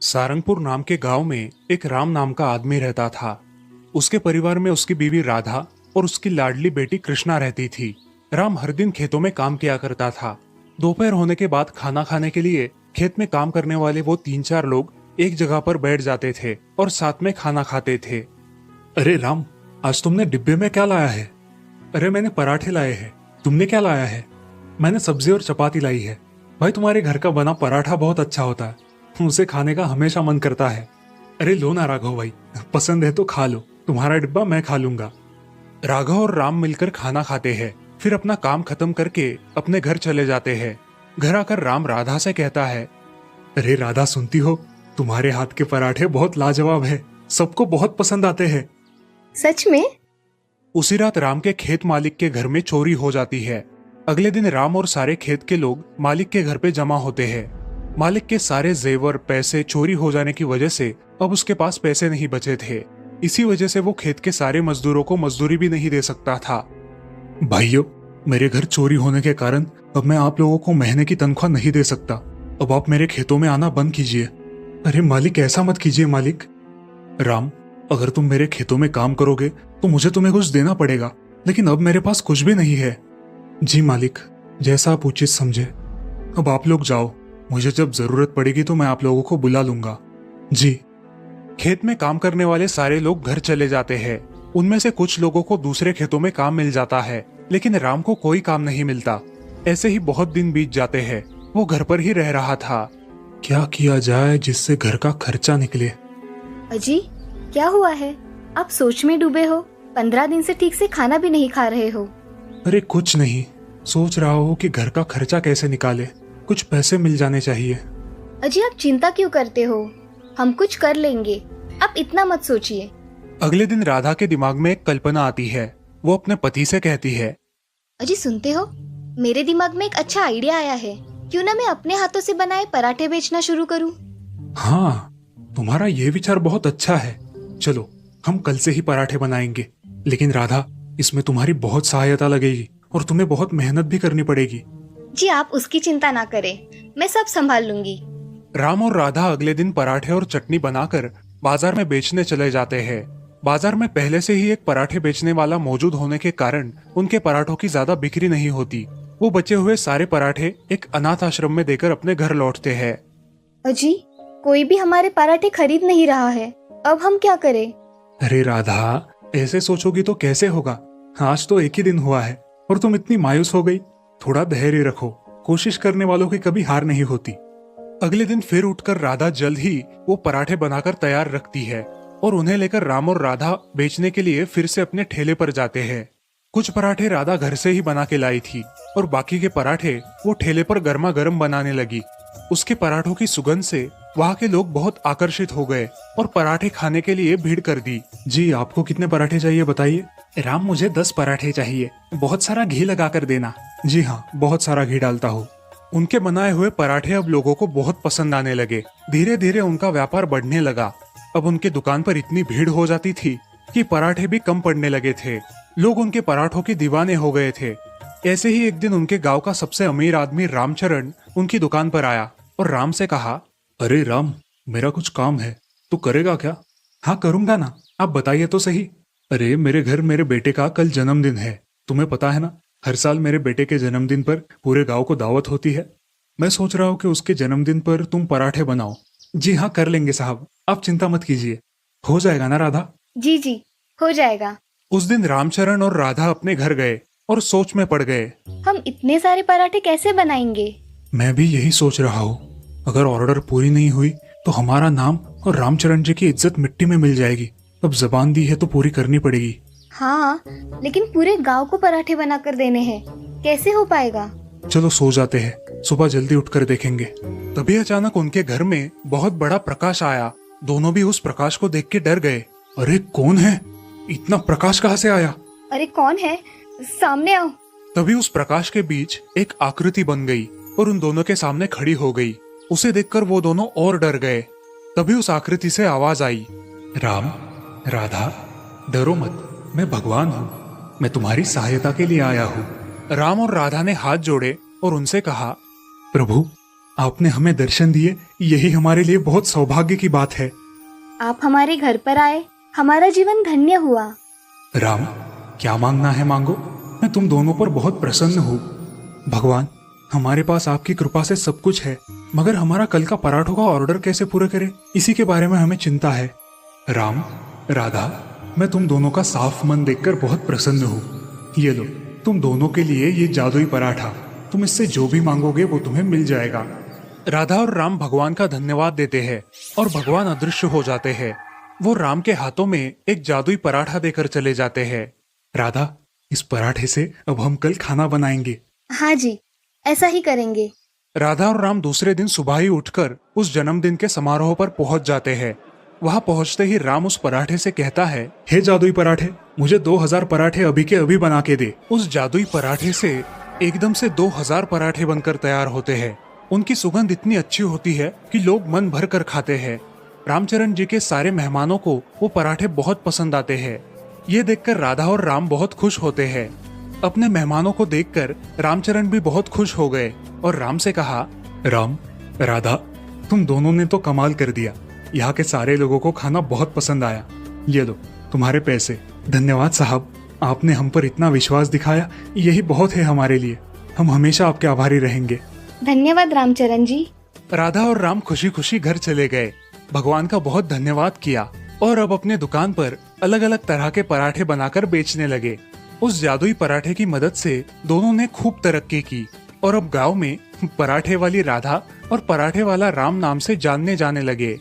सारंगपुर नाम के गांव में एक राम नाम का आदमी रहता था। उसके परिवार में उसकी बीवी राधा और उसकी लाडली बेटी कृष्णा रहती थी। राम हर दिन खेतों में काम किया करता था। दोपहर होने के बाद खाना खाने के लिए खेत में काम करने वाले वो 3-4 लोग एक जगह पर बैठ जाते थे और साथ में खाना खाते थे। अरे राम, आज तुमने डिब्बे में क्या लाया है? अरे मैंने पराठे लाए हैं। तुमने क्या लाया है? मैंने सब्जी और चपाती लाई है। भाई, तुम्हारे घर का बना पराठा बहुत अच्छा होता है, उसे खाने का हमेशा मन करता है। अरे लो ना राघव भाई, पसंद है तो खा लो, तुम्हारा डिब्बा मैं खा लूंगा। राघव और राम मिलकर खाना खाते हैं, फिर अपना काम खत्म करके अपने घर चले जाते हैं। घर आकर राम राधा से कहता है, अरे राधा सुनती हो, तुम्हारे हाथ के पराठे बहुत लाजवाब है, सबको बहुत पसंद आते हैं। सच में? उसी रात राम के खेत मालिक के घर में चोरी हो जाती है। अगले दिन राम और सारे खेत के लोग मालिक के घर पे जमा होते हैं। मालिक के सारे जेवर पैसे चोरी हो जाने की वजह से अब उसके पास पैसे नहीं बचे थे। इसी वजह से वो खेत के सारे मजदूरों को मजदूरी भी नहीं दे सकता था। भाइयों, मेरे घर चोरी होने के कारण अब मैं आप लोगों को महीने की तनख्वाह नहीं दे सकता। अब आप मेरे खेतों में आना बंद कीजिए। अरे मालिक, ऐसा मत कीजिए मालिक। राम, अगर तुम मेरे खेतों में काम करोगे तो मुझे तुम्हें कुछ देना पड़ेगा, लेकिन अब मेरे पास कुछ भी नहीं है। जी मालिक, जैसा आप उचित समझे। अब आप लोग जाओ, मुझे जब जरूरत पड़ेगी तो मैं आप लोगों को बुला लूंगा। जी। खेत में काम करने वाले सारे लोग घर चले जाते हैं। उनमें से कुछ लोगों को दूसरे खेतों में काम मिल जाता है, लेकिन राम को कोई काम नहीं मिलता। ऐसे ही बहुत दिन बीत जाते हैं। वो घर पर ही रह रहा था। क्या किया जाए जिससे घर का खर्चा निकले? अजी, क्या हुआ है? आप सोच में डूबे हो। 15 दिन से ठीक से खाना भी नहीं खा रहे हो। अरे कुछ नहीं, सोच रहा हूँ कि घर का खर्चा कैसे निकाले, कुछ पैसे मिल जाने चाहिए। अजी, आप चिंता क्यों करते हो? हम कुछ कर लेंगे, आप इतना मत सोचिए। अगले दिन राधा के दिमाग में एक कल्पना आती है। वो अपने पति से कहती है, अजी सुनते हो, मेरे दिमाग में एक अच्छा आइडिया आया है। क्यों ना मैं अपने हाथों से बनाए पराठे बेचना शुरू करूं? हाँ, तुम्हारा ये विचार बहुत अच्छा है। चलो, हम कल से ही पराठे बनाएंगे। लेकिन राधा, इसमें तुम्हारी बहुत सहायता लगेगी और तुम्हें बहुत मेहनत भी करनी पड़ेगी। जी आप उसकी चिंता ना करें, मैं सब संभाल लूंगी। राम और राधा अगले दिन पराठे और चटनी बनाकर बाजार में बेचने चले जाते हैं। बाजार में पहले से ही एक पराठे बेचने वाला मौजूद होने के कारण उनके पराठों की ज्यादा बिक्री नहीं होती। वो बचे हुए सारे पराठे एक अनाथ आश्रम में देकर अपने घर लौटते हैं। अजी, कोई भी हमारे पराठे खरीद नहीं रहा है, अब हम क्या करें? अरे राधा, ऐसे सोचोगी तो कैसे होगा? आज तो एक ही दिन हुआ है और तुम इतनी मायूस हो गई। थोड़ा धैर्य रखो, कोशिश करने वालों की कभी हार नहीं होती। अगले दिन फिर उठकर राधा जल्द ही वो पराठे बनाकर तैयार रखती है और उन्हें लेकर राम और राधा बेचने के लिए फिर से अपने ठेले पर जाते हैं। कुछ पराठे राधा घर से ही बना के लाई थी और बाकी के पराठे वो ठेले पर गर्मा गर्म बनाने लगी। उसके पराठों की सुगंध से वहाँ के लोग बहुत आकर्षित हो गए और पराठे खाने के लिए भीड़ कर दी। जी, आपको कितने पराठे चाहिए बताइए? राम, मुझे 10 पराठे चाहिए, बहुत सारा घी लगा कर देना। जी हाँ, बहुत सारा घी डालता हूँ। उनके बनाए हुए पराठे अब लोगों को बहुत पसंद आने लगे। धीरे धीरे उनका व्यापार बढ़ने लगा। अब उनके दुकान पर इतनी भीड़ हो जाती थी कि पराठे भी कम पड़ने लगे थे। लोग उनके पराठों के दीवाने हो गए थे। ऐसे ही एक दिन उनके गांव का सबसे अमीर आदमी रामचरण उनकी दुकान पर आया और राम से कहा, अरे राम, मेरा कुछ काम है, तू करेगा क्या? हाँ करूंगा ना, आप बताइए तो सही। अरे मेरे घर मेरे बेटे का कल जन्मदिन है, तुम्हें पता है ना, हर साल मेरे बेटे के जन्मदिन पर पूरे गांव को दावत होती है। मैं सोच रहा हूँ कि उसके जन्मदिन पर तुम पराठे बनाओ। जी हाँ, कर लेंगे साहब, आप चिंता मत कीजिए। हो जाएगा ना राधा? जी जी, हो जाएगा। उस दिन रामचरण और राधा अपने घर गए और सोच में पड़ गए। हम इतने सारे पराठे कैसे बनाएंगे? मैं भी यही सोच रहा हूँ। अगर ऑर्डर पूरी नहीं हुई तो हमारा नाम और रामचरण जी की इज्जत मिट्टी में मिल जाएगी। अब जबान दी है तो पूरी करनी पड़ेगी। हाँ, लेकिन पूरे गांव को पराठे बनाकर देने हैं, कैसे हो पाएगा? चलो सो जाते हैं, सुबह जल्दी उठकर देखेंगे। तभी अचानक उनके घर में बहुत बड़ा प्रकाश आया। दोनों भी उस प्रकाश को देख के डर गए। अरे कौन है? इतना प्रकाश कहाँ से आया? अरे कौन है? सामने आओ। तभी उस प्रकाश के बीच एक आकृति बन गई और उन दोनों के सामने खड़ी हो गई। उसे देखकर वो दोनों और डर गए। तभी उस आकृति से आवाज आई, राम, राधा, डरो मत, मैं भगवान हूँ, मैं तुम्हारी सहायता के लिए आया हूँ। राम और राधा ने हाथ जोड़े और उनसे कहा, प्रभु, आपने हमें दर्शन दिए, यही हमारे लिए बहुत सौभाग्य की बात है। आप हमारे घर पर आए, हमारा जीवन धन्य हुआ। राम, क्या मांगना है मांगो, मैं तुम दोनों पर बहुत प्रसन्न हूँ। भगवान, हमारे पास आपकी कृपा से सब कुछ है, मगर हमारा कल का पराठों का ऑर्डर कैसे पूरा करें, इसी के बारे में हमें चिंता है। राम, राधा, मैं तुम दोनों का साफ मन देखकर बहुत प्रसन्न हूँ। ये लो, तुम दोनों के लिए ये जादुई पराठा, तुम इससे जो भी मांगोगे वो तुम्हें मिल जाएगा। राधा और राम भगवान का धन्यवाद देते हैं और भगवान अदृश्य हो जाते हैं। वो राम के हाथों में एक जादुई पराठा देकर चले जाते हैं। राधा, इस पराठे से अब हम कल खाना बनाएंगे। हाँ जी, ऐसा ही करेंगे। राधा और राम दूसरे दिन सुबह ही उठकर उस जन्मदिन के समारोह पर पहुंच जाते हैं। वहां पहुंचते ही राम उस पराठे से कहता है, हे जादुई पराठे, मुझे 2000 पराठे अभी के अभी बना के दे। उस जादुई पराठे से एकदम से 2000 पराठे बनकर तैयार होते हैं। उनकी सुगंध इतनी अच्छी होती है कि लोग मन भर कर खाते हैं। रामचरण जी के सारे मेहमानों को वो पराठे बहुत पसंद आते हैं। ये देखकर राधा और राम बहुत खुश होते हैं। अपने मेहमानों को देखकर रामचरण भी बहुत खुश हो गए और राम से कहा, राम, राधा, तुम दोनों ने तो कमाल कर दिया। यहाँ के सारे लोगों को खाना बहुत पसंद आया। ये लो तुम्हारे पैसे। धन्यवाद साहब, आपने हम पर इतना विश्वास दिखाया, यही बहुत है हमारे लिए। हम हमेशा आपके आभारी रहेंगे। धन्यवाद रामचरण जी। राधा और राम खुशी खुशी घर चले गए, भगवान का बहुत धन्यवाद किया और अब अपने दुकान पर अलग अलग तरह के पराठे बनाकर बेचने लगे। उस जादुई पराठे की मदद से दोनों ने खूब तरक्की की और अब गांव में पराठे वाली राधा और पराठे वाला राम नाम से जानने जाने लगे।